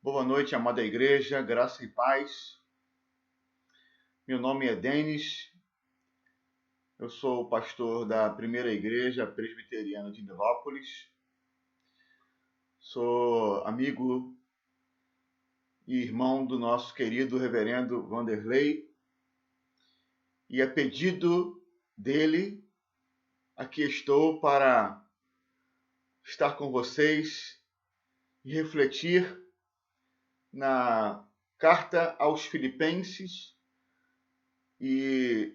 Boa noite, amada igreja, graça e paz. Meu nome é Denis, eu sou o pastor da primeira igreja presbiteriana de Nilópolis. Sou amigo e irmão do nosso querido reverendo Vanderlei. E a pedido dele, aqui estou para estar com vocês e refletir na carta aos Filipenses. E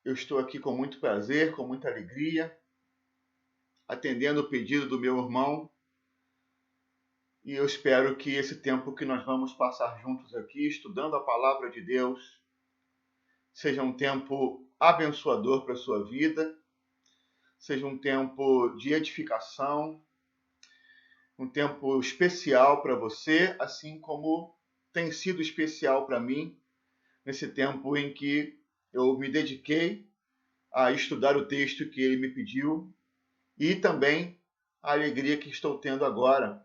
eu estou aqui com muito prazer, com muita alegria, atendendo o pedido do meu irmão. E eu espero que esse tempo que nós vamos passar juntos aqui, estudando a palavra de Deus, seja um tempo abençoador para a sua vida, seja um tempo de edificação, um tempo especial para você, assim como tem sido especial para mim nesse tempo em que eu me dediquei a estudar o texto que ele me pediu e também a alegria que estou tendo agora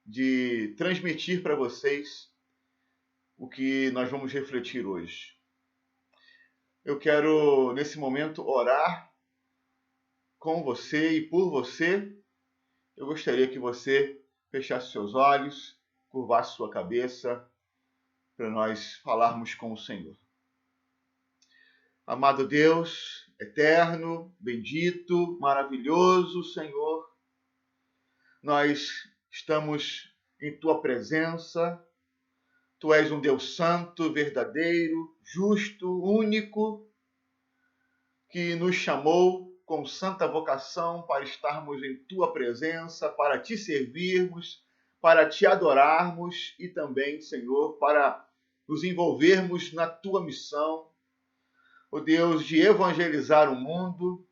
de transmitir para vocês o que nós vamos refletir hoje. Eu quero, nesse momento, orar com você e por você. Eu gostaria que você fechasse seus olhos, curvasse sua cabeça, para nós falarmos com o Senhor. Amado Deus, eterno, bendito, maravilhoso Senhor, nós estamos em Tua presença. Tu és um Deus santo, verdadeiro, justo, único, que nos chamou com santa vocação para estarmos em Tua presença, para Te servirmos, para Te adorarmos e também, Senhor, para nos envolvermos na Tua missão, ó Deus, de evangelizar o mundo,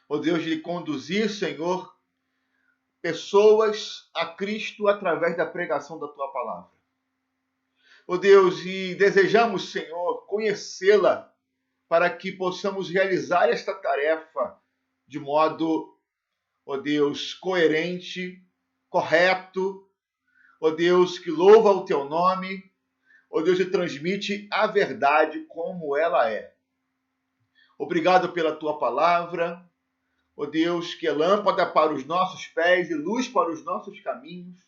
ó Deus, de conduzir, Senhor, pessoas a Cristo através da pregação da Tua palavra. Ó Deus, e desejamos, Senhor, conhecê-la para que possamos realizar esta tarefa de modo, ó Deus, coerente, correto, ó Deus, que louva o Teu nome, ó Deus, e transmite a verdade como ela é. Obrigado pela Tua palavra, ó Deus, que é lâmpada para os nossos pés e luz para os nossos caminhos.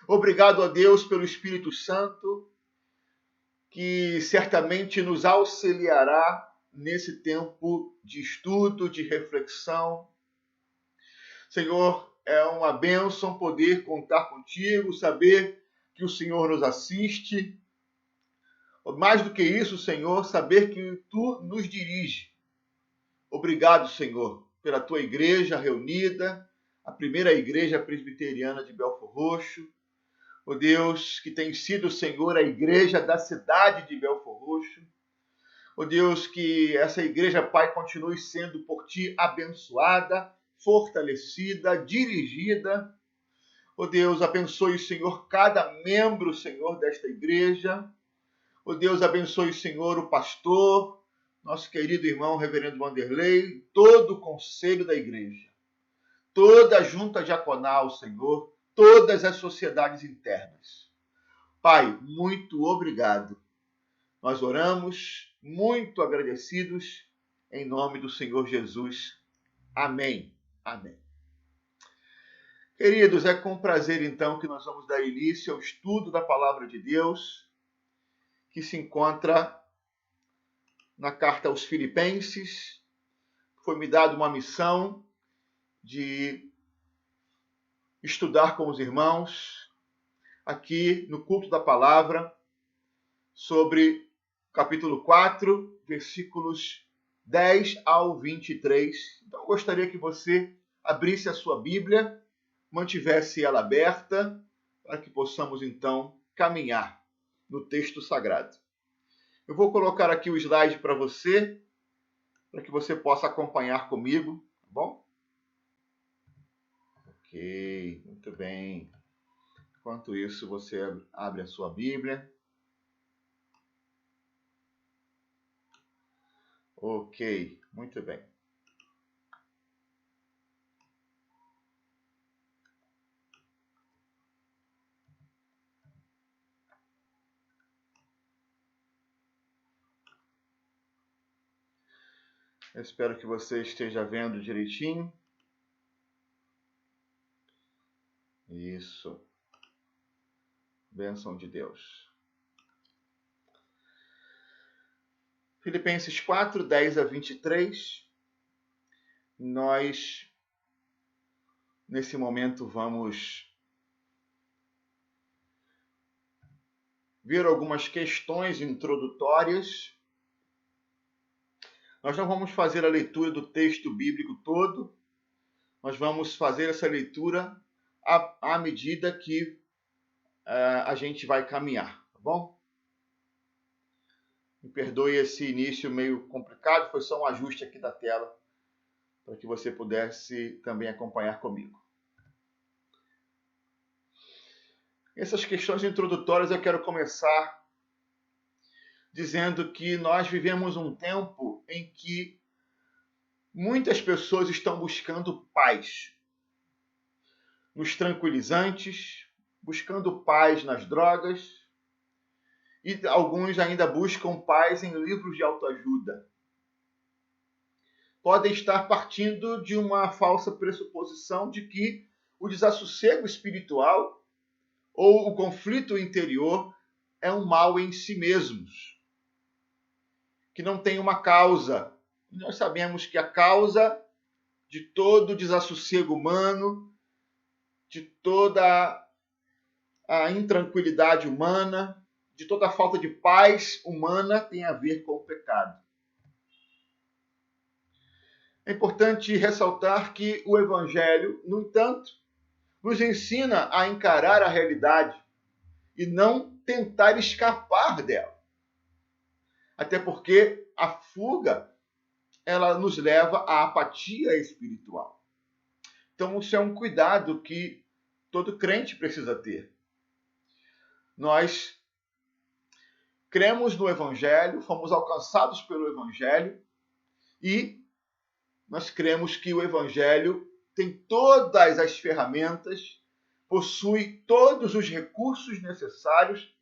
Obrigado, ó Deus, pelo Espírito Santo, que certamente nos auxiliará nesse tempo de estudo, de reflexão. Senhor, é uma bênção poder contar contigo, saber que o Senhor nos assiste. Mais do que isso, Senhor, saber que Tu nos dirige. Obrigado, Senhor, pela Tua igreja reunida, a primeira igreja presbiteriana de Belfor Roxo. Ó Deus, que tem sido, Senhor, a igreja da cidade de Belfor Roxo. Ó Deus, que essa igreja, Pai, continue sendo por Ti abençoada, fortalecida, dirigida. Ó Deus, abençoe, Senhor, cada membro, Senhor, desta igreja. Ó Deus, abençoe, Senhor, o pastor, nosso querido irmão, reverendo Vanderlei, todo o conselho da igreja, toda a junta diaconal, Senhor, todas as sociedades internas. Pai, muito obrigado. Nós oramos muito agradecidos em nome do Senhor Jesus. Amém. Amém. Queridos, é com prazer então que nós vamos dar início ao estudo da palavra de Deus, que se encontra na carta aos Filipenses. Foi-me dada uma missão de estudar com os irmãos aqui no culto da palavra sobre capítulo 4, versículos 10 ao 23. Então eu gostaria que você abrisse a sua Bíblia, mantivesse ela aberta, para que possamos então caminhar no texto sagrado. Eu vou colocar aqui o slide para você possa acompanhar comigo, tá bom? Ok, muito bem. Enquanto isso, você abre a sua Bíblia. Ok, muito bem. Eu espero que você esteja vendo direitinho. Isso. Bênção de Deus. Filipenses 4, 10 a 23. Nós, nesse momento, vamos ver algumas questões introdutórias. Nós não vamos fazer a leitura do texto bíblico todo, nós vamos fazer essa leitura à medida que a gente vai caminhar, tá bom? Me perdoe esse início meio complicado, foi só um ajuste aqui da tela, para que você pudesse também acompanhar comigo. Essas questões introdutórias eu quero começar dizendo que nós vivemos um tempo em que muitas pessoas estão buscando paz nos tranquilizantes, buscando paz nas drogas, e alguns ainda buscam paz em livros de autoajuda. Podem estar partindo de uma falsa pressuposição de que o desassossego espiritual ou o conflito interior é um mal em si mesmos, que não tem uma causa. Nós sabemos que a causa de todo o desassossego humano, de toda a intranquilidade humana, de toda a falta de paz humana tem a ver com o pecado. É importante ressaltar que o Evangelho, no entanto, nos ensina a encarar a realidade e não tentar escapar dela. Até porque a fuga, ela nos leva à apatia espiritual. Então, isso é um cuidado que todo crente precisa ter. Nós cremos no Evangelho, fomos alcançados pelo Evangelho e nós cremos que o Evangelho tem todas as ferramentas, possui todos os recursos necessários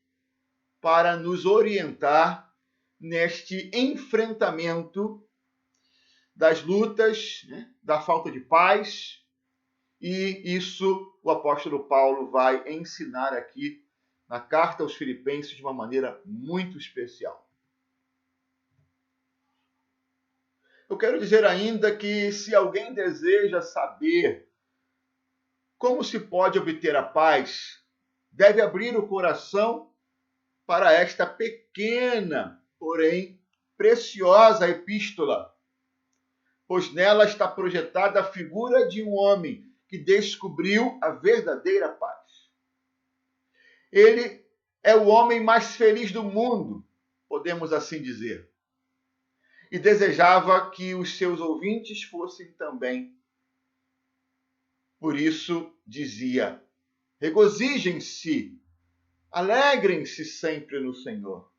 para nos orientar neste enfrentamento das lutas, da falta de paz, e isso o apóstolo Paulo vai ensinar aqui na carta aos Filipenses de uma maneira muito especial. Eu quero dizer ainda que se alguém deseja saber como se pode obter a paz, deve abrir o coração para esta pequena, porém preciosa epístola, pois nela está projetada a figura de um homem que descobriu a verdadeira paz. Ele é o homem mais feliz do mundo, podemos assim dizer. E desejava que os seus ouvintes fossem também. Por isso dizia: regozijem-se, alegrem-se sempre no Senhor.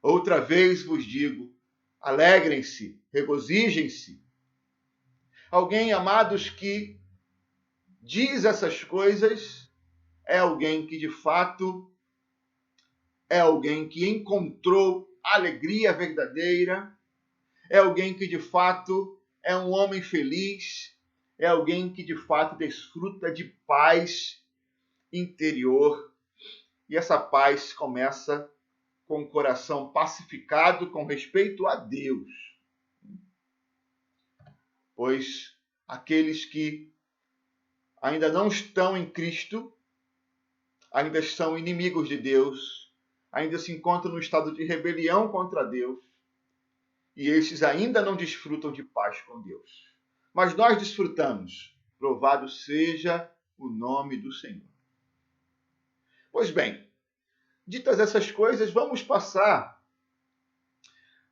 Outra vez vos digo, alegrem-se, regozijem-se. Alguém, amados, que diz essas coisas é alguém que de fato é alguém que encontrou alegria verdadeira, é alguém que de fato é um homem feliz, é alguém que de fato desfruta de paz interior. E essa paz começa com o coração pacificado com respeito a Deus. Pois aqueles que ainda não estão em Cristo, ainda são inimigos de Deus, ainda se encontram no estado de rebelião contra Deus, e estes ainda não desfrutam de paz com Deus. Mas nós desfrutamos. Louvado seja o nome do Senhor. Pois bem, ditas essas coisas, vamos passar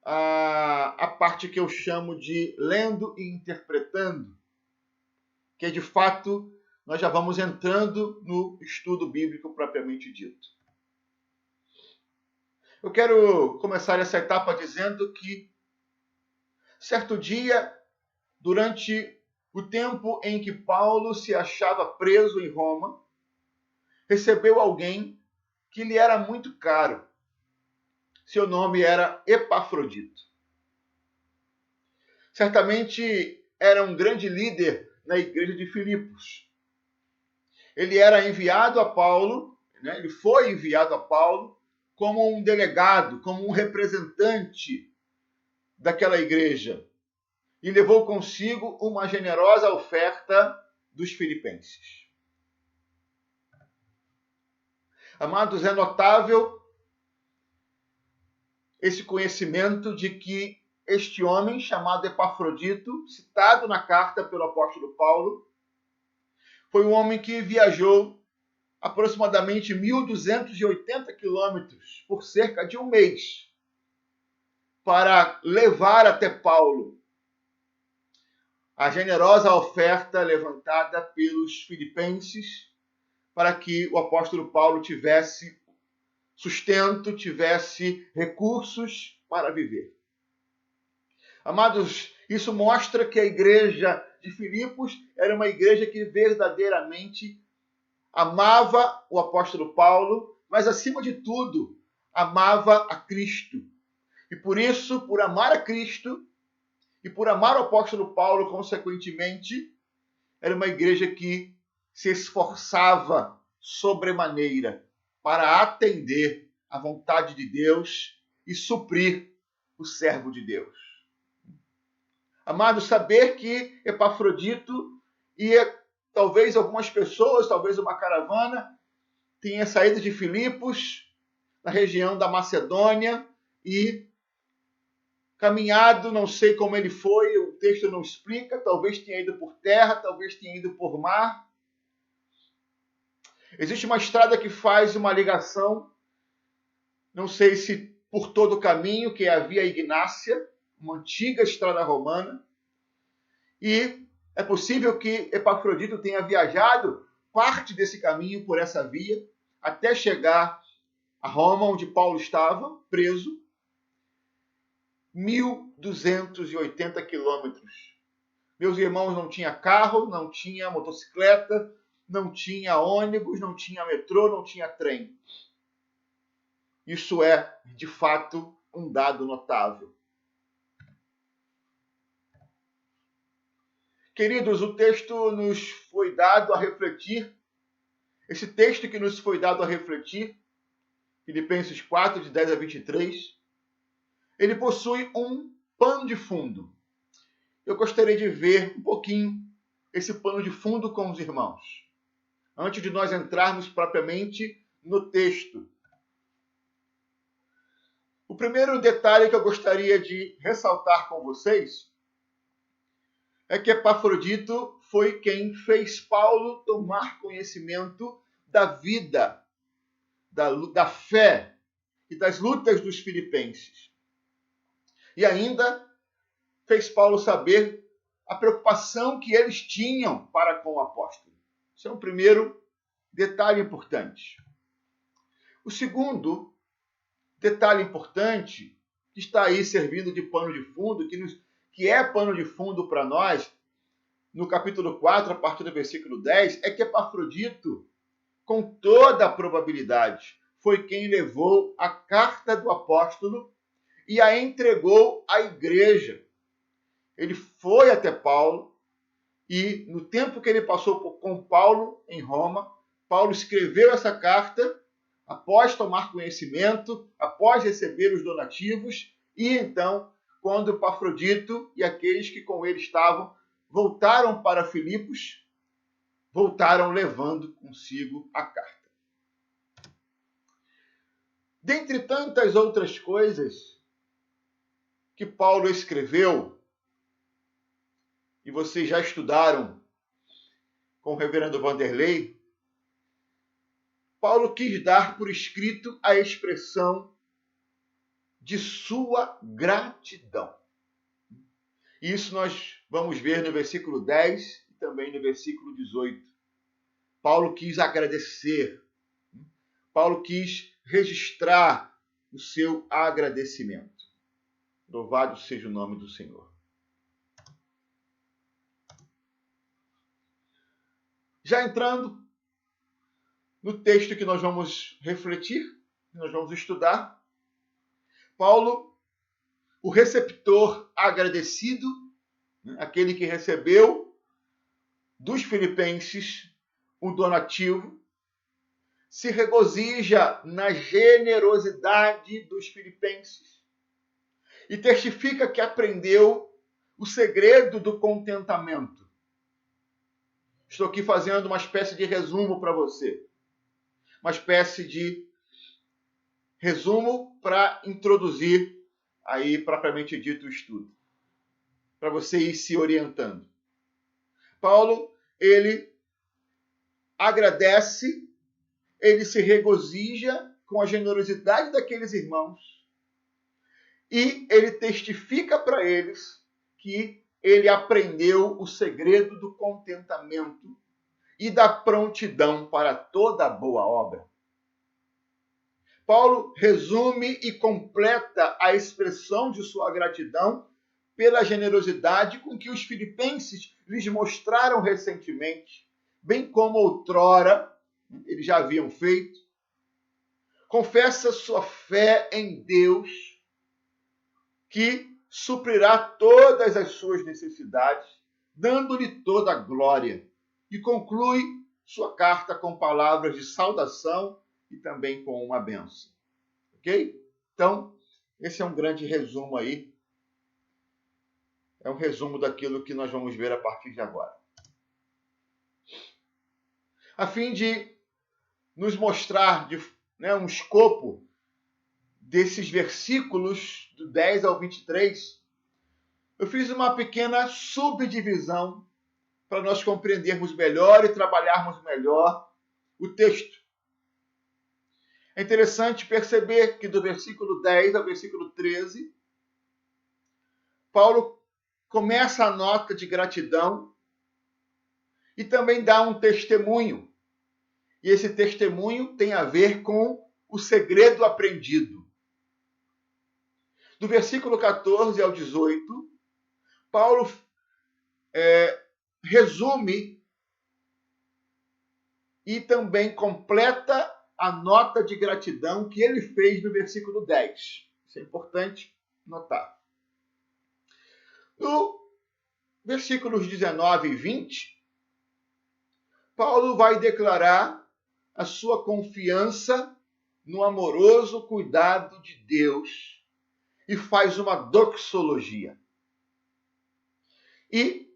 a parte que eu chamo de lendo e interpretando, que é de fato nós já vamos entrando no estudo bíblico propriamente dito. Eu quero começar essa etapa dizendo que certo dia, durante o tempo em que Paulo se achava preso em Roma, recebeu alguém que lhe era muito caro. Seu nome era Epafrodito. certamente era um grande líder na igreja de Filipos. Ele era enviado a Paulo, né? Ele foi enviado a Paulo como um delegado, como um representante daquela igreja, e levou consigo uma generosa oferta dos filipenses. Amados, é notável esse conhecimento de que este homem, chamado Epafrodito, citado na carta pelo apóstolo Paulo, foi um homem que viajou aproximadamente 1.280 quilômetros por cerca de um mês para levar até Paulo a generosa oferta levantada pelos filipenses para que o apóstolo Paulo tivesse sustento, tivesse recursos para viver. Amados, isso mostra que a igreja de Filipos era uma igreja que verdadeiramente amava o apóstolo Paulo, mas acima de tudo, amava a Cristo. E por isso, por amar a Cristo e por amar o apóstolo Paulo, consequentemente, era uma igreja que se esforçava sobremaneira para atender à vontade de Deus e suprir o servo de Deus. Amado, saber que Epafrodito e talvez algumas pessoas, talvez uma caravana, tenha saído de Filipos, na região da Macedônia, e caminhado, não sei como ele foi, o texto não explica, talvez tenha ido por terra, talvez tenha ido por mar. Existe uma estrada que faz uma ligação, não sei se por todo o caminho, que é a Via Ignácia, uma antiga estrada romana, e é possível que Epafrodito tenha viajado parte desse caminho por essa via, até chegar a Roma, onde Paulo estava preso, 1.280 quilômetros. Meus irmãos, não tinha carro, não tinha motocicleta, não tinha ônibus, não tinha metrô, não tinha trem. Isso é, de fato, um dado notável. Queridos, o texto nos foi dado a refletir. Esse texto que nos foi dado a refletir, Filipenses 4, de 10 a 23, ele possui um pano de fundo. Eu gostaria de ver um pouquinho esse pano de fundo com os irmãos, antes de nós entrarmos propriamente no texto. O primeiro detalhe que eu gostaria de ressaltar com vocês é que Epafrodito foi quem fez Paulo tomar conhecimento da vida, da fé e das lutas dos filipenses. E ainda fez Paulo saber a preocupação que eles tinham para com o apóstolo. Esse é um primeiro detalhe importante. O segundo detalhe importante, que está aí servindo de pano de fundo, que é pano de fundo para nós, no capítulo 4, a partir do versículo 10, é que Epafrodito, com toda a probabilidade, foi quem levou a carta do apóstolo e a entregou à igreja. Ele foi até Paulo e, no tempo que ele passou com Paulo em Roma, Paulo escreveu essa carta após tomar conhecimento, após receber os donativos, e então, quando Epafrodito e aqueles que com ele estavam voltaram para Filipos, voltaram levando consigo a carta. Dentre tantas outras coisas que Paulo escreveu, e vocês já estudaram com o reverendo Vanderlei, Paulo quis dar por escrito a expressão de sua gratidão. Isso nós vamos ver no versículo 10 e também no versículo 18. Paulo quis agradecer. Paulo quis registrar o seu agradecimento. Louvado seja o nome do Senhor. Já entrando no texto que nós vamos refletir, que nós vamos estudar, Paulo, o receptor agradecido, né? Aquele que recebeu dos filipenses o donativo, se regozija na generosidade dos filipenses e testifica que aprendeu o segredo do contentamento. Estou aqui fazendo uma espécie de resumo para você. Uma espécie de resumo para introduzir aí propriamente dito o estudo. Para você ir se orientando. Paulo, ele agradece, ele se regozija com a generosidade daqueles irmãos e ele testifica para eles que ele aprendeu o segredo do contentamento e da prontidão para toda boa obra. Paulo resume e completa a expressão de sua gratidão pela generosidade com que os filipenses lhes mostraram recentemente, bem como outrora eles já haviam feito. Confessa sua fé em Deus, que suprirá todas as suas necessidades, dando-lhe toda a glória. E conclui sua carta com palavras de saudação e também com uma bênção. Ok? Então, esse é um grande resumo aí. É um resumo daquilo que nós vamos ver a partir de agora. A fim de nos mostrar um escopo desses versículos do 10 ao 23, eu fiz uma pequena subdivisão para nós compreendermos melhor e trabalharmos melhor o texto. É interessante perceber que do versículo 10 ao versículo 13, Paulo começa a nota de gratidão e também dá um testemunho. E esse testemunho tem a ver com o segredo aprendido. Do versículo 14 ao 18, Paulo resume e também completa a nota de gratidão que ele fez no versículo 10. Isso é importante notar. No versículos 19 e 20, Paulo vai declarar a sua confiança no amoroso cuidado de Deus e faz uma doxologia. E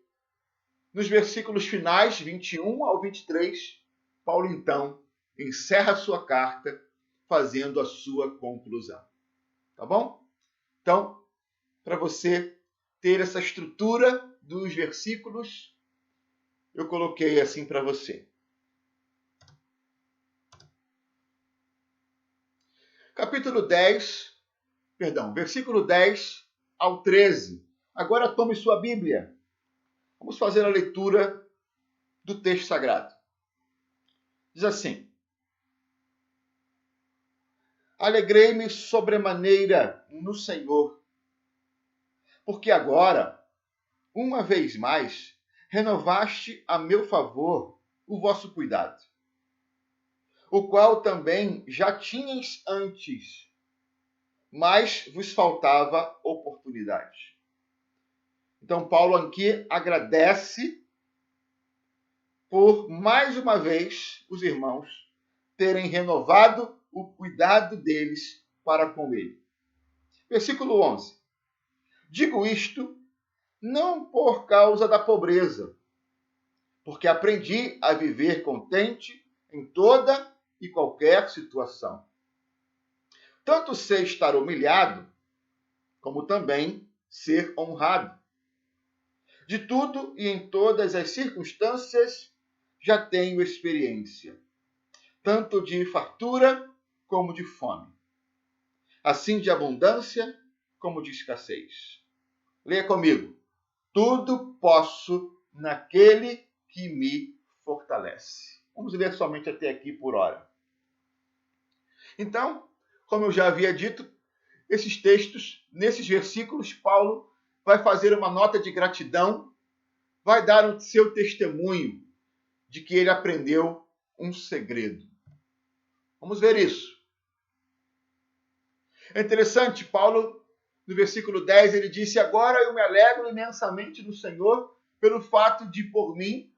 nos versículos finais, 21 ao 23, Paulo então encerra a sua carta fazendo a sua conclusão. Tá bom? Então, para você ter essa estrutura dos versículos, eu coloquei assim para você. Versículo 10 ao 13. Agora tome sua Bíblia. Vamos fazer a leitura do texto sagrado. Diz assim: Alegrei-me sobremaneira no Senhor, porque agora, uma vez mais, renovaste a meu favor o vosso cuidado, o qual também já tinhas antes, mas vos faltava oportunidade. Então, Paulo aqui agradece por, mais uma vez, os irmãos terem renovado o cuidado deles para com ele. Versículo 11. Digo isto não por causa da pobreza, porque aprendi a viver contente em toda e qualquer situação. Tanto sei estar humilhado, como também ser honrado. De tudo e em todas as circunstâncias já tenho experiência, tanto de fartura como de fome, assim de abundância como de escassez. Leia comigo. Tudo posso naquele que me fortalece. Vamos ler somente até aqui por hora. Então, como eu já havia dito, esses textos, nesses versículos, Paulo vai fazer uma nota de gratidão, vai dar o seu testemunho de que ele aprendeu um segredo. Vamos ver isso. É interessante, Paulo No versículo 10 ele disse: agora eu me alegro imensamente no Senhor pelo fato de, por mim,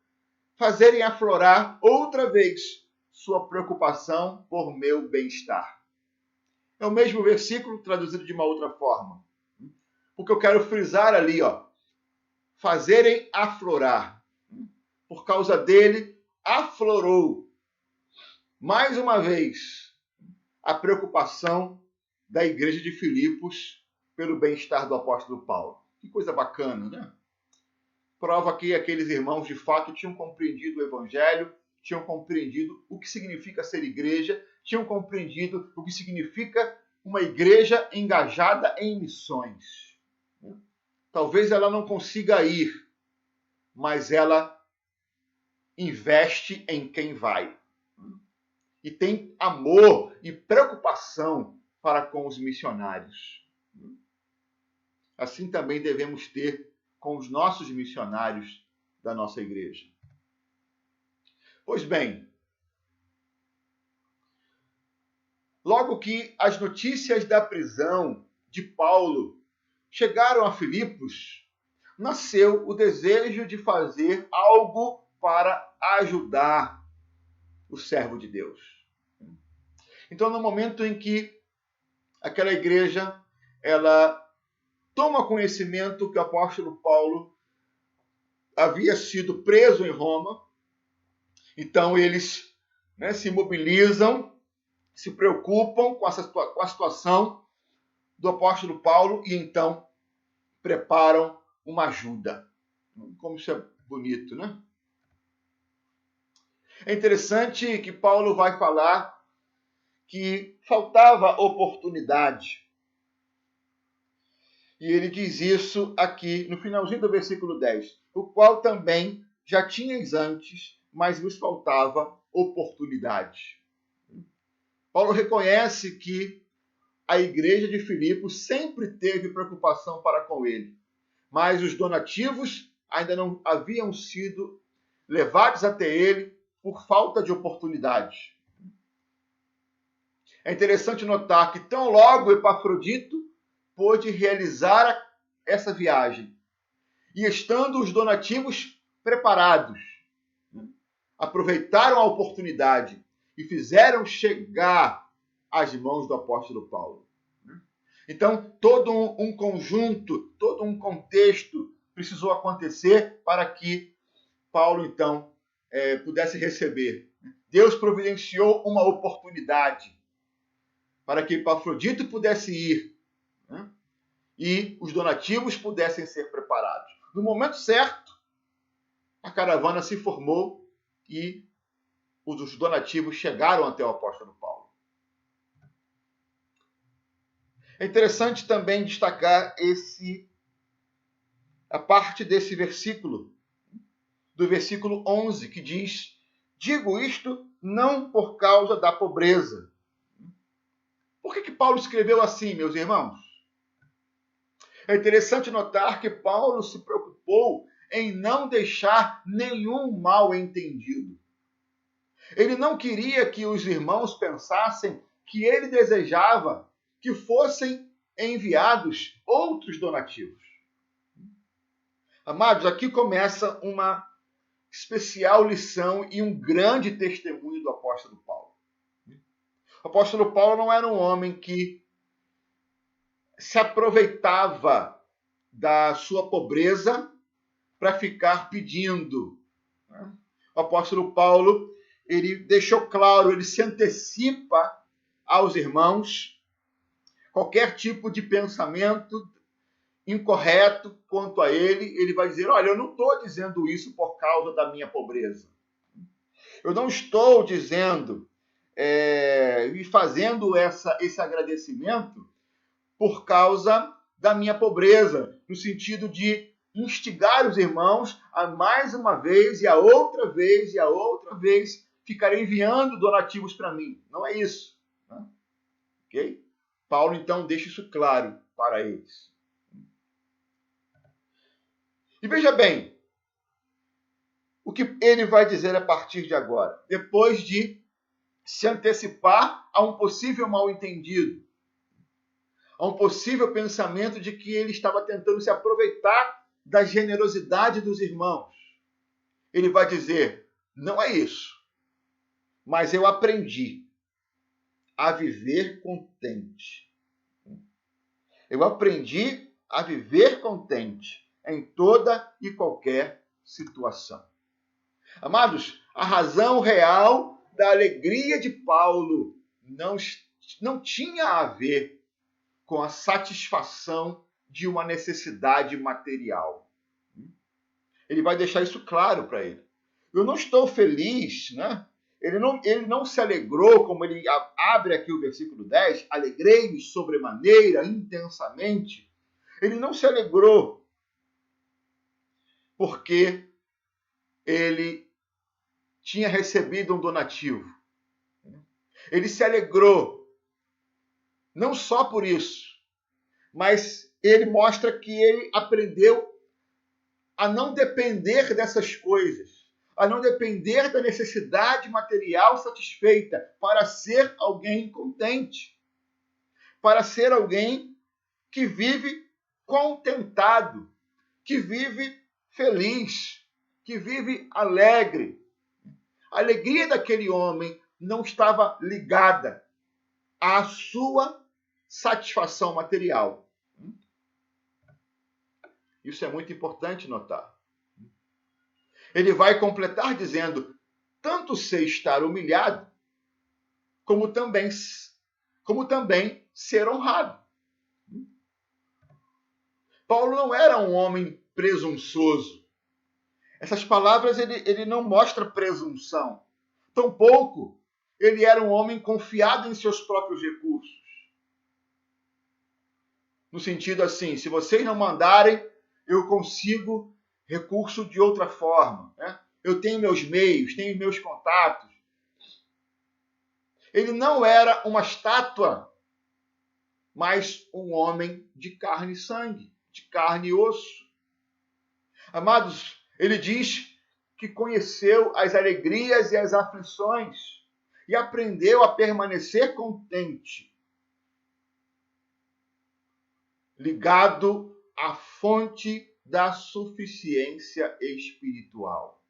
fazerem aflorar outra vez sua preocupação por meu bem-estar. É o mesmo versículo traduzido de uma outra forma. Porque eu quero frisar ali, fazerem aflorar. Por causa dele, aflorou mais uma vez a preocupação da igreja de Filipos pelo bem-estar do apóstolo Paulo. Que coisa bacana, né? Prova que aqueles irmãos de fato tinham compreendido o evangelho, tinham compreendido o que significa ser igreja, tinham compreendido o que significa uma igreja engajada em missões. Talvez ela não consiga ir, mas ela investe em quem vai. E tem amor e preocupação para com os missionários. Assim também devemos ter com os nossos missionários da nossa igreja. Pois bem, logo que as notícias da prisão de Paulo chegaram a Filipos, nasceu o desejo de fazer algo para ajudar o servo de Deus. Então, no momento em que aquela igreja ela toma conhecimento que o apóstolo Paulo havia sido preso em Roma, então eles se mobilizam, se preocupam com a situação do apóstolo Paulo e então preparam uma ajuda. Como isso é bonito, né? É interessante que Paulo vai falar que faltava oportunidade. E ele diz isso aqui no finalzinho do versículo 10, o qual também já tinhais antes, mas vos faltava oportunidade. Paulo reconhece que a igreja de Filipos sempre teve preocupação para com ele, mas os donativos ainda não haviam sido levados até ele por falta de oportunidade. É interessante notar que tão logo Epafrodito pôde realizar essa viagem, e estando os donativos preparados, aproveitaram a oportunidade e fizeram chegar às mãos do apóstolo Paulo. Então, todo um conjunto, todo um contexto precisou acontecer para que Paulo, então, pudesse receber. Deus providenciou uma oportunidade para que Epafrodito pudesse ir, e os donativos pudessem ser preparados. No momento certo, a caravana se formou e os donativos chegaram até o apóstolo Paulo. É interessante também destacar a parte desse versículo, do versículo 11, que diz: digo isto não por causa da pobreza. Por que Paulo escreveu assim, meus irmãos? É interessante notar que Paulo se preocupou em não deixar nenhum mal entendido. Ele não queria que os irmãos pensassem que ele desejava que fossem enviados outros donativos. Amados, aqui começa uma especial lição e um grande testemunho do apóstolo Paulo. O apóstolo Paulo não era um homem que se aproveitava da sua pobreza para ficar pedindo. O apóstolo Paulo, ele deixou claro, ele se antecipa aos irmãos qualquer tipo de pensamento incorreto quanto a ele. Ele vai dizer: olha, eu não estou dizendo isso por causa da minha pobreza. Eu não estou dizendo e fazendo esse agradecimento por causa da minha pobreza, no sentido de instigar os irmãos a mais uma vez e a outra vez e a outra vez ficarem enviando donativos para mim. Não é isso. Né? Ok? Paulo, então, deixa isso claro para eles. E veja bem o que ele vai dizer a partir de agora, depois de se antecipar a um possível mal-entendido. a um possível pensamento de que ele estava tentando se aproveitar da generosidade dos irmãos. Ele vai dizer: não é isso, mas eu aprendi a viver contente. Eu aprendi a viver contente em toda e qualquer situação. Amados, a razão real da alegria de Paulo não tinha a ver com a satisfação de uma necessidade material. Ele vai deixar isso claro para ele. Eu não estou feliz, né? Ele não se alegrou, como ele abre aqui o versículo 10, alegrei-me sobremaneira, intensamente. Ele não se alegrou porque ele tinha recebido um donativo. Ele se alegrou não só por isso, mas ele mostra que ele aprendeu a não depender dessas coisas, a não depender da necessidade material satisfeita para ser alguém contente, para ser alguém que vive contentado, que vive feliz, que vive alegre. A alegria daquele homem não estava ligada à sua satisfação material. Isso é muito importante notar. Ele vai completar dizendo: tanto sei estar humilhado, como também ser honrado. Paulo não era um homem presunçoso. Essas palavras ele não mostra presunção. Tampouco ele era um homem confiado em seus próprios recursos. No sentido assim, se vocês não mandarem, eu consigo recurso de outra forma. Né? Eu tenho meus meios, tenho meus contatos. Ele não era uma estátua, mas um homem de carne e sangue, de carne e osso. Amados, ele diz que conheceu as alegrias e as aflições e aprendeu a permanecer contente, ligado à fonte da suficiência espiritual.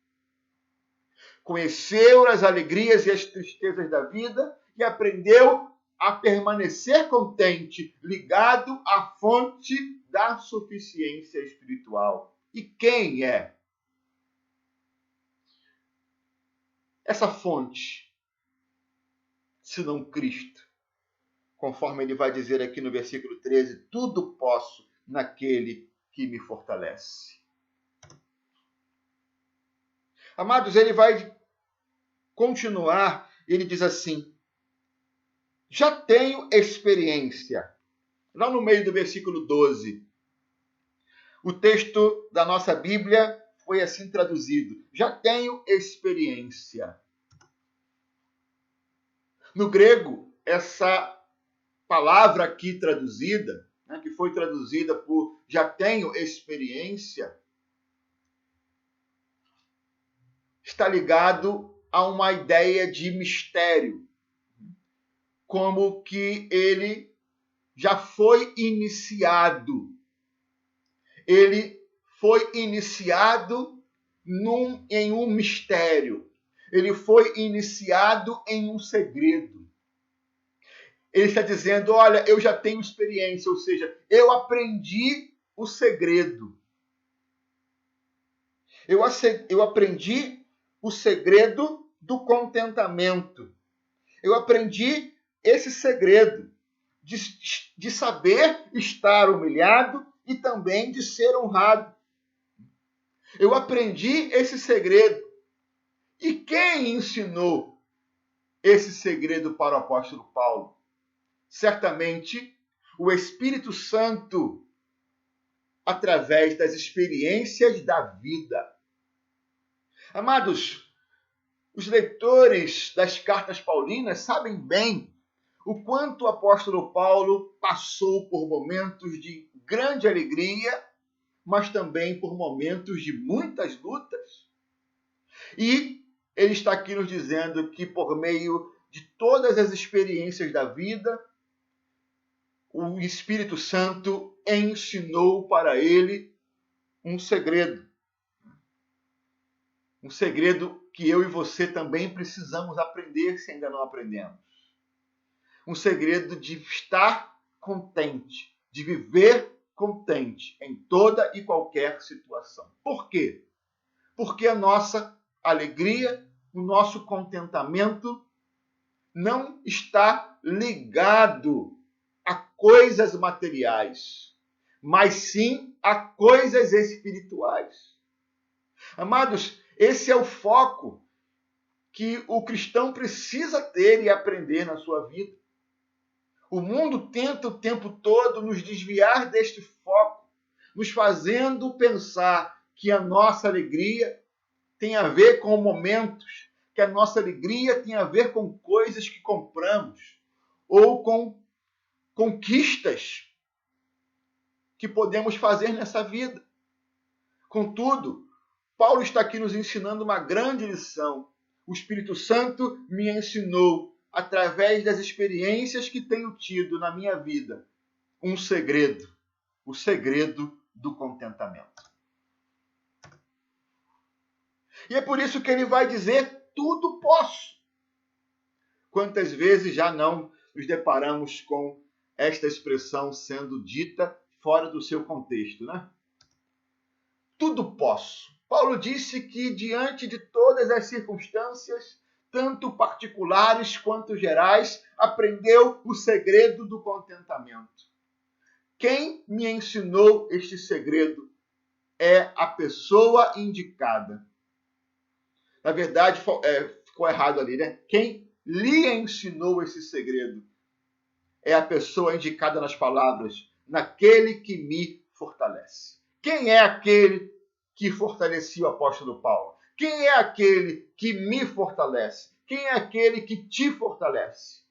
Conheceu as alegrias e as tristezas da vida e aprendeu a permanecer contente, ligado à fonte da suficiência espiritual. E quem é essa fonte, se não Cristo? Conforme ele vai dizer aqui no versículo 13, tudo posso naquele que me fortalece. Amados, ele vai continuar, ele diz assim: já tenho experiência. Lá no meio do versículo 12, o texto da nossa Bíblia foi assim traduzido: já tenho experiência. No grego, essa palavra aqui traduzida, né, que foi traduzida por já tenho experiência, está ligado a uma ideia de mistério, como que ele já foi iniciado. Ele foi iniciado em um mistério. Ele foi iniciado em um segredo. Ele está dizendo, olha, eu já tenho experiência, ou seja, eu aprendi o segredo. Eu aprendi o segredo do contentamento. Eu aprendi esse segredo de saber estar humilhado e também de ser honrado. Eu aprendi esse segredo. E quem ensinou esse segredo para o apóstolo Paulo? Certamente o Espírito Santo, através das experiências da vida. Amados, os leitores das cartas paulinas sabem bem o quanto o apóstolo Paulo passou por momentos de grande alegria, mas também por momentos de muitas lutas. E ele está aqui nos dizendo que por meio de todas as experiências da vida, o Espírito Santo ensinou para ele um segredo. Um segredo que eu e você também precisamos aprender se ainda não aprendemos. Um segredo de estar contente, de viver contente em toda e qualquer situação. Por quê? Porque a nossa alegria, o nosso contentamento não está ligado a coisas materiais, mas sim a coisas espirituais. Amados, esse é o foco que o cristão precisa ter e aprender na sua vida. O mundo tenta o tempo todo nos desviar deste foco, nos fazendo pensar que a nossa alegria tem a ver com momentos, que a nossa alegria tem a ver com coisas que compramos ou com conquistas que podemos fazer nessa vida. Contudo, Paulo está aqui nos ensinando uma grande lição. O Espírito Santo me ensinou, através das experiências que tenho tido na minha vida, um segredo, o segredo do contentamento. E é por isso que ele vai dizer, tudo posso. Quantas vezes já não nos deparamos com esta expressão sendo dita fora do seu contexto, né? Tudo posso. Paulo disse que diante de todas as circunstâncias, tanto particulares quanto gerais, aprendeu o segredo do contentamento. Quem me ensinou este segredo é a pessoa indicada. Na verdade, ficou errado ali, né? Quem lhe ensinou esse segredo é a pessoa indicada nas palavras, naquele que me fortalece. Quem é aquele que fortalecia o apóstolo Paulo? Quem é aquele que me fortalece? Quem é aquele que te fortalece?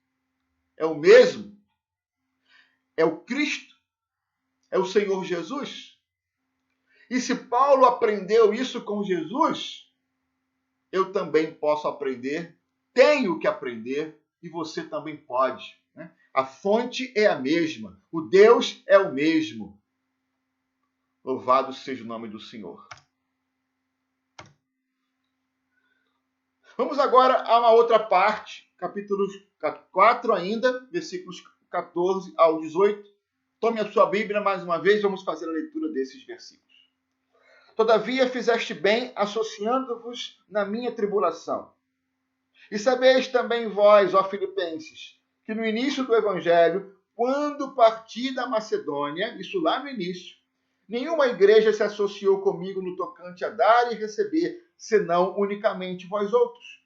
É o mesmo? É o Cristo? É o Senhor Jesus? E se Paulo aprendeu isso com Jesus, eu também posso aprender, tenho que aprender, e você também pode. Né? A fonte é a mesma, o Deus é o mesmo. Louvado seja o nome do Senhor. Vamos agora a uma outra parte, capítulo 4 ainda, versículos 14 ao 18. Tome a sua Bíblia mais uma vez, vamos fazer a leitura desses versículos. Todavia fizeste bem associando-vos na minha tribulação. E sabeis também vós, ó Filipenses, que no início do Evangelho, quando parti da Macedônia, isso lá no início, nenhuma igreja se associou comigo no tocante a dar e receber, senão unicamente vós outros.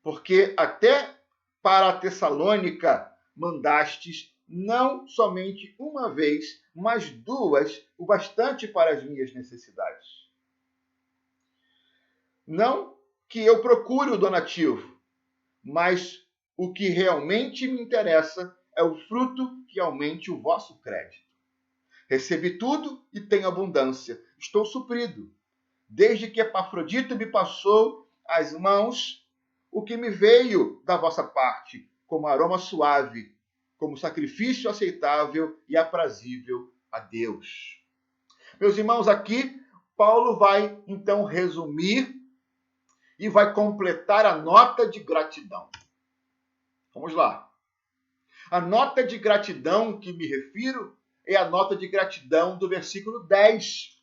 Porque até para a Tessalônica mandastes não somente uma vez, mas duas, o bastante para as minhas necessidades. Não que eu procure o donativo, mas o que realmente me interessa é o fruto que aumente o vosso crédito. Recebi tudo e tenho abundância. Estou suprido. Desde que Epafrodito me passou às mãos o que me veio da vossa parte, como aroma suave, como sacrifício aceitável e aprazível a Deus. Meus irmãos, aqui Paulo vai então resumir e vai completar a nota de gratidão. Vamos lá. A nota de gratidão que me refiro é a nota de gratidão do versículo 10,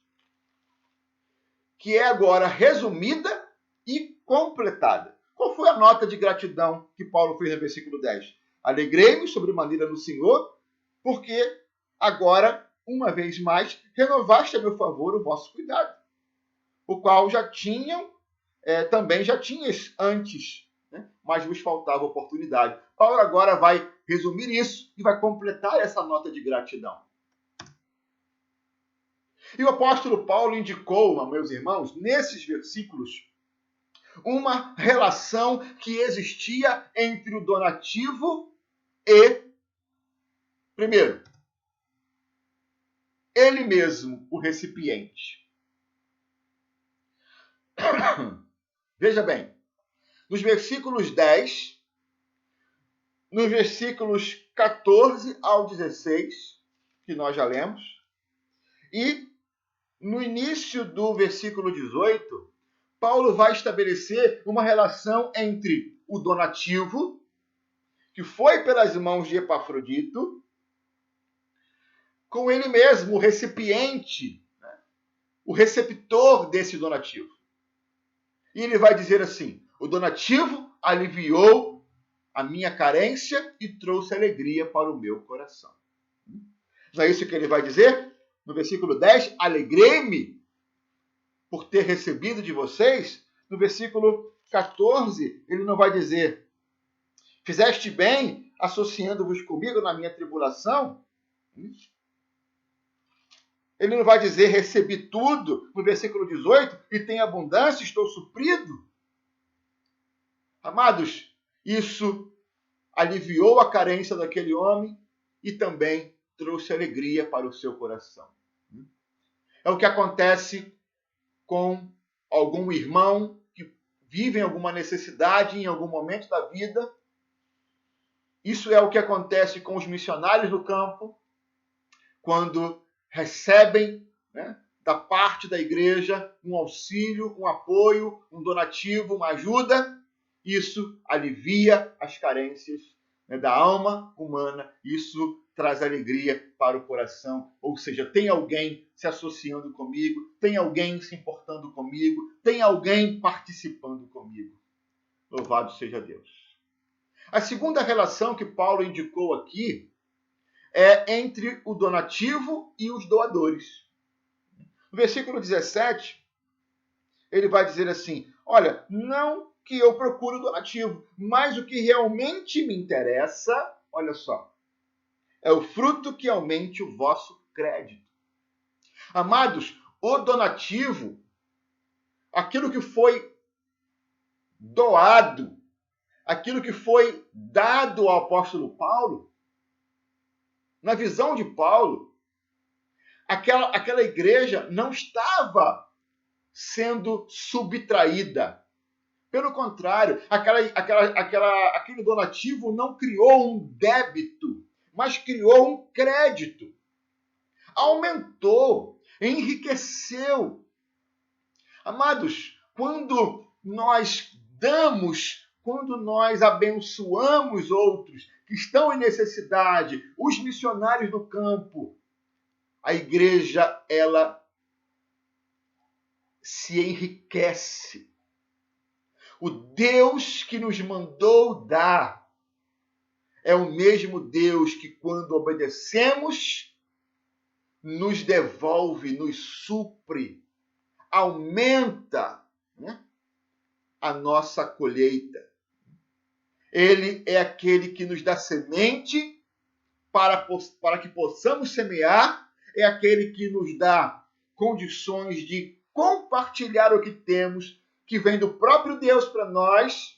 que é agora resumida e completada. Qual foi a nota de gratidão que Paulo fez no versículo 10? Alegrei-me sobremaneira no Senhor, porque agora, uma vez mais, renovaste a meu favor o vosso cuidado, o qual também já tinhas antes, né? Mas vos faltava oportunidade. Paulo agora vai resumir isso e vai completar essa nota de gratidão. E o apóstolo Paulo indicou, meus irmãos, nesses versículos, uma relação que existia entre o donativo e, primeiro, ele mesmo, o recipiente. Veja bem, nos versículos 10 nos versículos 14 ao 16, que nós já lemos, e no início do versículo 18, Paulo vai estabelecer uma relação entre o donativo, que foi pelas mãos de Epafrodito, com ele mesmo, o recipiente, né? O receptor desse donativo. E ele vai dizer assim: o donativo aliviou a minha carência e trouxe alegria para o meu coração. Não é isso que ele vai dizer? No versículo 10, alegrei-me por ter recebido de vocês. No versículo 14, ele não vai dizer, fizeste bem associando-vos comigo na minha tribulação? Ele não vai dizer, recebi tudo, no versículo 18, e tem abundância, estou suprido? Amados, isso aliviou a carência daquele homem e também trouxe alegria para o seu coração. É o que acontece com algum irmão que vive em alguma necessidade em algum momento da vida. Isso é o que acontece com os missionários no campo, quando recebem, né, da parte da igreja um auxílio, um apoio, um donativo, uma ajuda. Isso alivia as carências, né, da alma humana. Isso traz alegria para o coração. Ou seja, tem alguém se associando comigo, tem alguém se importando comigo, tem alguém participando comigo. Louvado seja Deus. A segunda relação que Paulo indicou aqui é entre o donativo e os doadores. No versículo 17, ele vai dizer assim, olha, não que eu procuro donativo, mas o que realmente me interessa, olha só, é o fruto que aumente o vosso crédito. Amados, o donativo, aquilo que foi doado, aquilo que foi dado ao apóstolo Paulo, na visão de Paulo, aquela igreja não estava sendo subtraída. Pelo contrário, aquele donativo não criou um débito, mas criou um crédito. Aumentou, enriqueceu. Amados, quando nós damos, quando nós abençoamos outros que estão em necessidade, os missionários do campo, a igreja, ela se enriquece. O Deus que nos mandou dar é o mesmo Deus que, quando obedecemos, nos devolve, nos supre, aumenta, né, a nossa colheita. Ele é aquele que nos dá semente para que possamos semear, é aquele que nos dá condições de compartilhar o que temos, que vem do próprio Deus para nós.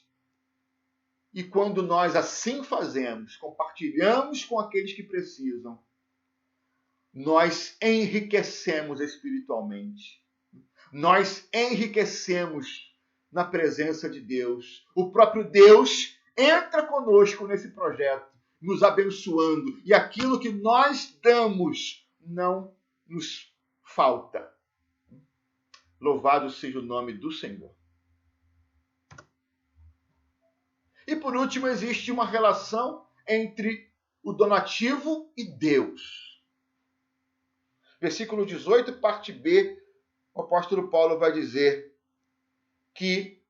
E quando nós assim fazemos, compartilhamos com aqueles que precisam, nós enriquecemos espiritualmente. Nós enriquecemos na presença de Deus. O próprio Deus entra conosco nesse projeto, nos abençoando. E aquilo que nós damos não nos falta. Louvado seja o nome do Senhor. E por último, existe uma relação entre o donativo e Deus. Versículo 18, parte B, o apóstolo Paulo vai dizer que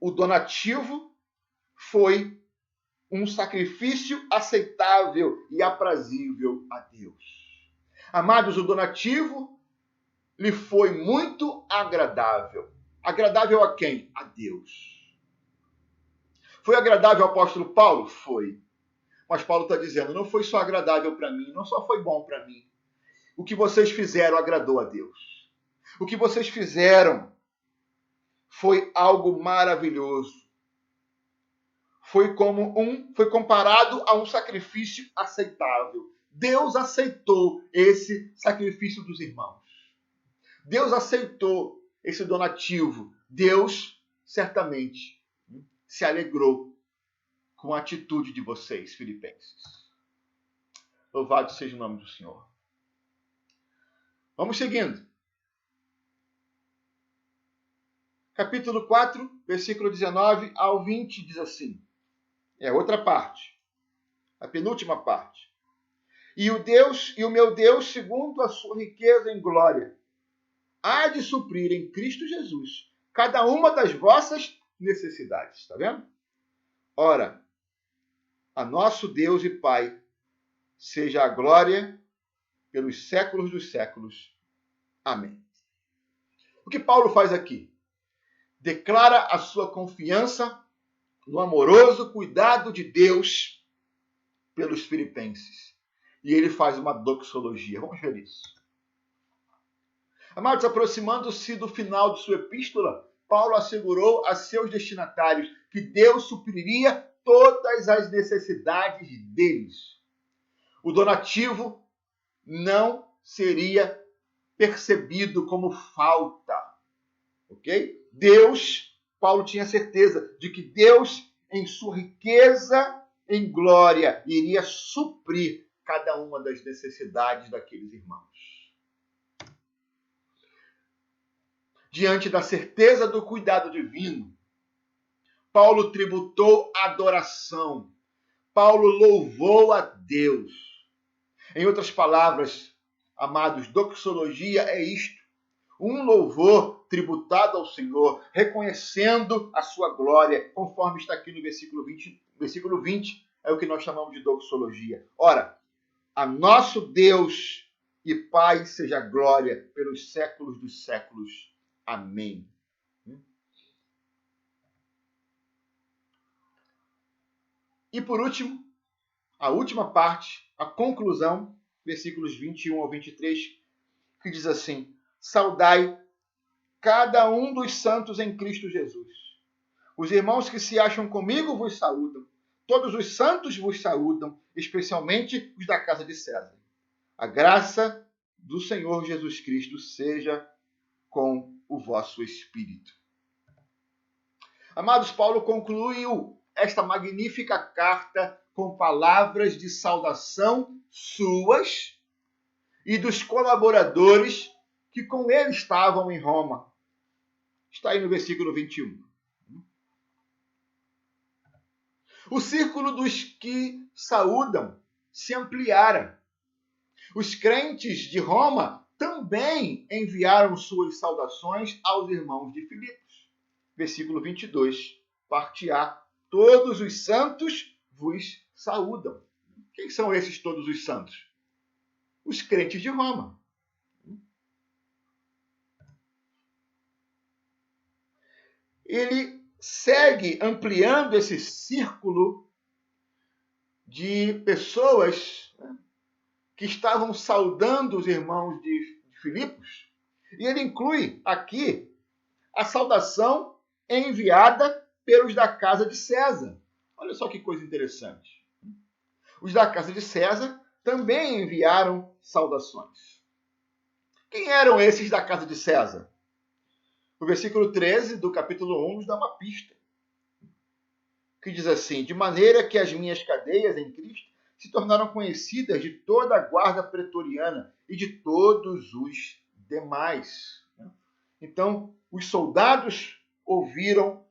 o donativo foi um sacrifício aceitável e aprazível a Deus. Amados, o donativo lhe foi muito agradável. Agradável a quem? A Deus. Foi agradável ao apóstolo Paulo? Foi. Mas Paulo está dizendo, não foi só agradável para mim, não só foi bom para mim. O que vocês fizeram agradou a Deus. O que vocês fizeram foi algo maravilhoso. Foi comparado a um sacrifício aceitável. Deus aceitou esse sacrifício dos irmãos. Deus aceitou esse donativo. Deus certamente se alegrou com a atitude de vocês, filipenses. Louvado seja o nome do Senhor. Vamos seguindo. Capítulo 4, versículo 19 ao 20, diz assim. É outra parte. A penúltima parte. E o meu Deus, segundo a sua riqueza em glória, há de suprir em Cristo Jesus cada uma das vossas necessidades. Está vendo? Ora, a nosso Deus e Pai seja a glória pelos séculos dos séculos. Amém. O que Paulo faz aqui? Declara a sua confiança no amoroso cuidado de Deus pelos filipenses. E ele faz uma doxologia. Vamos ver isso. Amados, aproximando-se do final de sua epístola, Paulo assegurou a seus destinatários que Deus supriria todas as necessidades deles. O donativo não seria percebido como falta. Ok? Deus, Paulo tinha certeza de que Deus, em sua riqueza em glória, iria suprir cada uma das necessidades daqueles irmãos. Diante da certeza do cuidado divino, Paulo tributou adoração. Paulo louvou a Deus. Em outras palavras, amados, doxologia é isto. Um louvor tributado ao Senhor, reconhecendo a sua glória, conforme está aqui no versículo 20. Versículo 20 é o que nós chamamos de doxologia. Ora, a nosso Deus e Pai seja glória pelos séculos dos séculos. Amém. E por último, a última parte, a conclusão, versículos 21 ao 23, que diz assim: saudai cada um dos santos em Cristo Jesus. Os irmãos que se acham comigo vos saúdam. Todos os santos vos saúdam, especialmente os da casa de César. A graça do Senhor Jesus Cristo seja com o vosso espírito. Amados, Paulo concluiu esta magnífica carta com palavras de saudação suas e dos colaboradores que com ele estavam em Roma. Está aí no versículo 21. O círculo dos que saúdam se ampliara. Os crentes de Roma também enviaram suas saudações aos irmãos de Filipos. Versículo 22, parte A. Todos os santos vos saúdam. Quem são esses todos os santos? Os crentes de Roma. Ele segue ampliando esse círculo de pessoas, né, que estavam saudando os irmãos de Filipos. E ele inclui aqui a saudação enviada pelos da casa de César. Olha só que coisa interessante. Os da casa de César também enviaram saudações. Quem eram esses da casa de César? O versículo 13 do capítulo 1 nos dá uma pista, que diz assim: de maneira que as minhas cadeias em Cristo se tornaram conhecidas de toda a guarda pretoriana e de todos os demais. Então, os soldados ouviram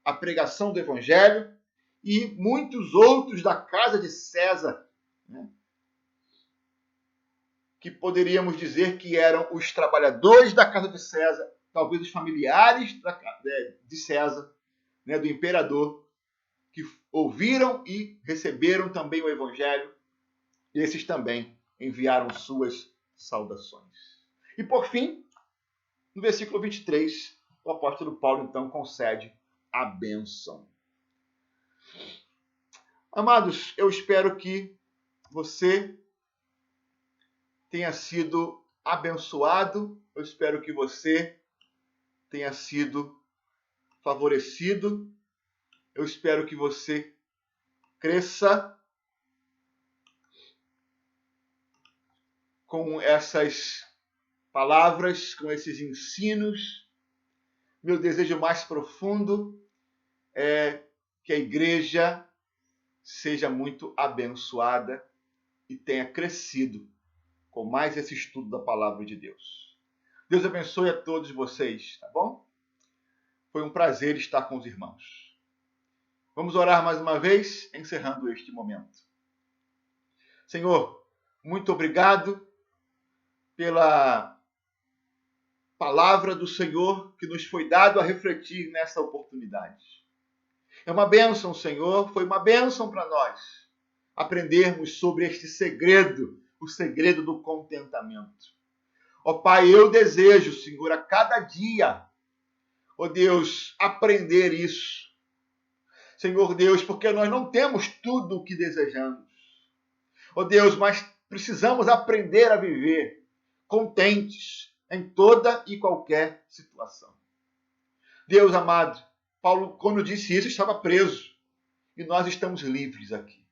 a pregação do Evangelho e muitos outros da casa de César, né, que poderíamos dizer que eram os trabalhadores da casa de César, talvez os familiares de César, né, do imperador, que ouviram e receberam também o Evangelho, esses também enviaram suas saudações. E por fim, no versículo 23, o apóstolo Paulo então concede a bênção. Amados, eu espero que você tenha sido abençoado, eu espero que você tenha sido favorecido, eu espero que você cresça com essas palavras, com esses ensinos. Meu desejo mais profundo é que a igreja seja muito abençoada e tenha crescido com mais esse estudo da palavra de Deus. Deus abençoe a todos vocês, tá bom? Foi um prazer estar com os irmãos. Vamos orar mais uma vez, encerrando este momento. Senhor, muito obrigado pela palavra do Senhor que nos foi dado a refletir nessa oportunidade. É uma bênção, Senhor, foi uma bênção para nós aprendermos sobre este segredo, o segredo do contentamento. Ó Pai, eu desejo, Senhor, a cada dia, ó Deus, aprender isso. Senhor Deus, porque nós não temos tudo o que desejamos. Ó Deus, mas precisamos aprender a viver contentes em toda e qualquer situação. Deus amado, Paulo, quando disse isso, estava preso. E nós estamos livres aqui.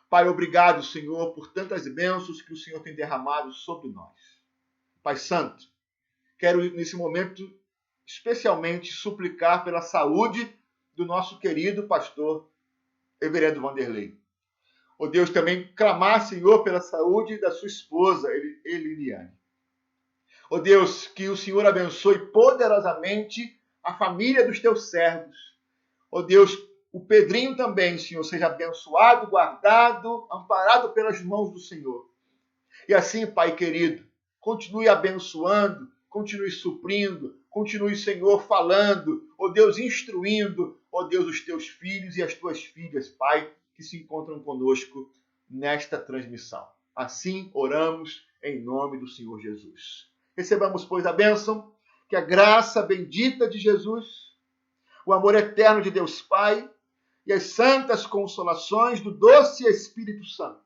Pai, obrigado, Senhor, por tantas bênçãos que o Senhor tem derramado sobre nós. Pai Santo, quero nesse momento especialmente suplicar pela saúde do nosso querido pastor Reverendo Vanderlei. Ó Deus, também clamar, Senhor, pela saúde da sua esposa, Eliniane. Ó Deus, que o Senhor abençoe poderosamente a família dos teus servos. Ó Deus, o Pedrinho também, Senhor, seja abençoado, guardado, amparado pelas mãos do Senhor. E assim, Pai querido, continue abençoando, continue suprindo, continue, Senhor, falando, ó Deus, instruindo, ó Deus, os teus filhos e as tuas filhas, Pai, que se encontram conosco nesta transmissão. Assim oramos em nome do Senhor Jesus. Recebamos, pois, a bênção, que a graça bendita de Jesus, o amor eterno de Deus Pai e as santas consolações do doce Espírito Santo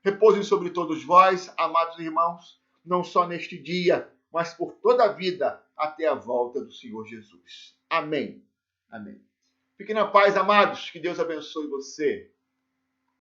repousem sobre todos vós, amados irmãos, não só neste dia, mas por toda a vida, até a volta do Senhor Jesus. Amém. Amém. Fiquem na paz, amados. Que Deus abençoe você.